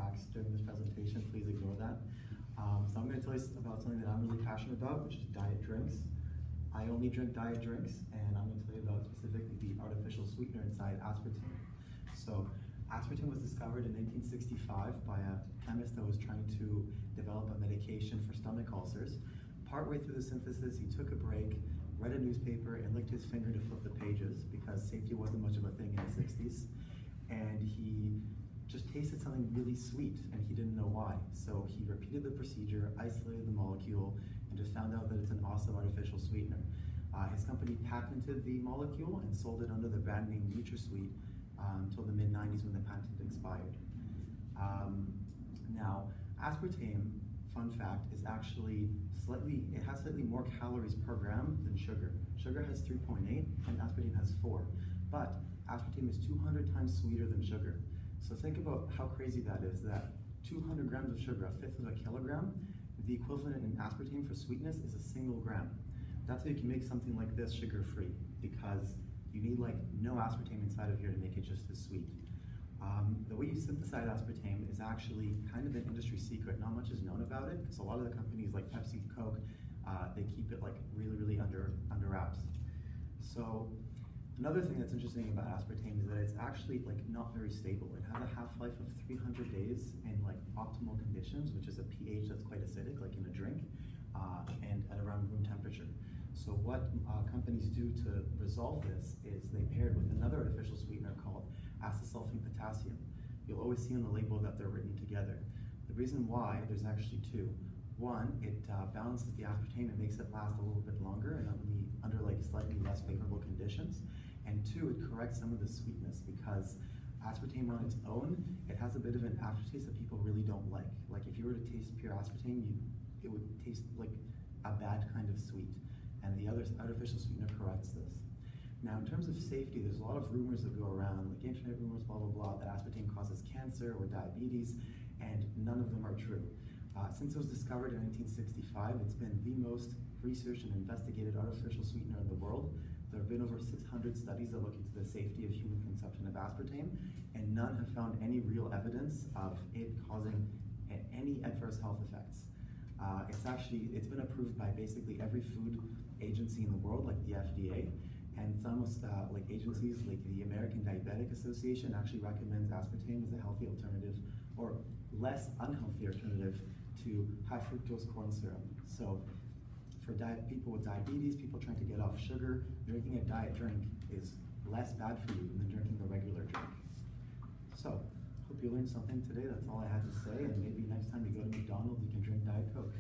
cracks during this presentation, please ignore that. So I'm going to tell you about something that I'm really passionate about, which is diet drinks. I only drink diet drinks, and I'm going to tell you about specifically the artificial sweetener inside aspartame. So aspartame was discovered in 1965 by a chemist that was trying to develop a medication for stomach ulcers. Partway through the synthesis, he took a break, read a newspaper, and licked his finger to flip the pages because safety wasn't much of a thing in the 60s. And he just tasted something really sweet, and he didn't know why. So he repeated the procedure, isolated the molecule, and just found out that it's an awesome artificial sweetener. His company patented the molecule and sold it under the brand name NutraSweet until the mid-90s when the patent expired. Now, aspartame, fun fact, is actually it has slightly more calories per gram than sugar. Sugar has 3.8 and aspartame has 4. But aspartame is 200 times sweeter than sugar. So think about how crazy that is, that 200 grams of sugar, a fifth of a kilogram, the equivalent in aspartame for sweetness is a single gram. That's how you can make something like this sugar-free, because you need like no aspartame inside of here to make it just as sweet. The way you synthesize aspartame is actually kind of an industry secret. Not much is known about it, because a lot of the companies like Pepsi, Coke, they keep it like really under wraps. So another thing that's interesting about aspartame is that it's actually like not very stable. It has a half-life of 300 days in like optimal conditions, which is a pH that's quite acidic, like in a drink, and at around room temperature. So what companies do to resolve this is they pair it with another artificial sweetener called acesulfame potassium. You'll always see on the label that they're written together. The reason why, there's actually two. One, it balances the aspartame and makes it last a little bit longer and under like slightly less favorable conditions. And two, it corrects some of the sweetness, because aspartame on its own, it has a bit of an aftertaste that people really don't like. Like if you were to taste pure aspartame, it would taste like a bad kind of sweet. And the other artificial sweetener corrects this. Now, in terms of safety, there's a lot of rumors that go around, like internet rumors, blah, blah, blah, that aspartame causes cancer or diabetes, and none of them are true. Since it was discovered in 1965, it's been the most researched and investigated artificial sweetener in the world. There have been over 600 studies that look into the safety of human consumption of aspartame, and none have found any real evidence of it causing any adverse health effects. It's been approved by basically every food agency in the world, like the FDA, and some like agencies like the American Diabetic Association actually recommends aspartame as a healthy alternative, or less unhealthy alternative, to high fructose corn syrup. So for people with diabetes, people trying to get off sugar, drinking a diet drink is less bad for you than drinking a regular drink. So, hope you learned something today. That's all I had to say, and maybe next time you go to McDonald's, you can drink Diet Coke.